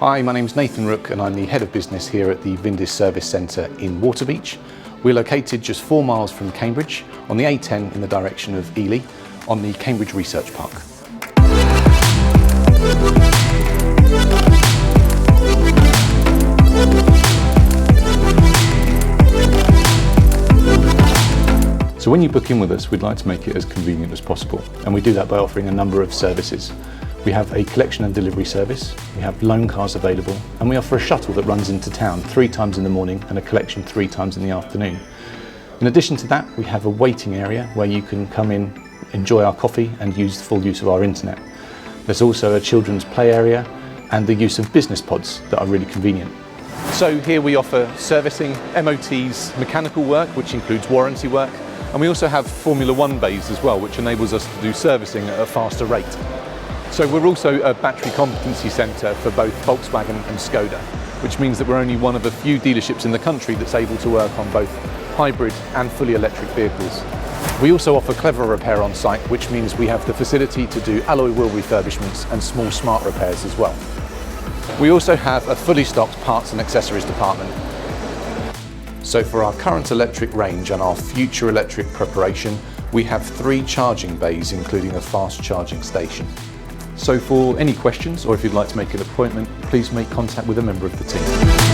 Hi, my name's Nathan Rook and I'm the Head of Business here at the Vindis Service Centre in Waterbeach. We're located just 4 miles from Cambridge on the A10 in the direction of Ely on the Cambridge Research Park. So when you book in with us, we'd like to make it as convenient as possible, and we do that by offering a number of services. We have a collection and delivery service, we have loan cars available, and we offer a shuttle that runs into town 3 times in the morning and a collection 3 times in the afternoon. In addition to that, we have a waiting area where you can come in, enjoy our coffee and use full use of our internet. There's also a children's play area and the use of business pods that are really convenient. So here we offer servicing, MOTs, mechanical work, which includes warranty work, and we also have Formula 1 bays as well, which enables us to do servicing at a faster rate. So we're also a battery competency centre for both Volkswagen and ŠKODA, which means that we're only one of a few dealerships in the country that's able to work on both hybrid and fully electric vehicles. We also offer clever repair on site, which means we have the facility to do alloy wheel refurbishments and small smart repairs as well. We also have a fully stocked parts and accessories department. So for our current electric range and our future electric preparation, we have 3 charging bays, including a fast charging station. So for any questions, or if you'd like to make an appointment, please make contact with a member of the team.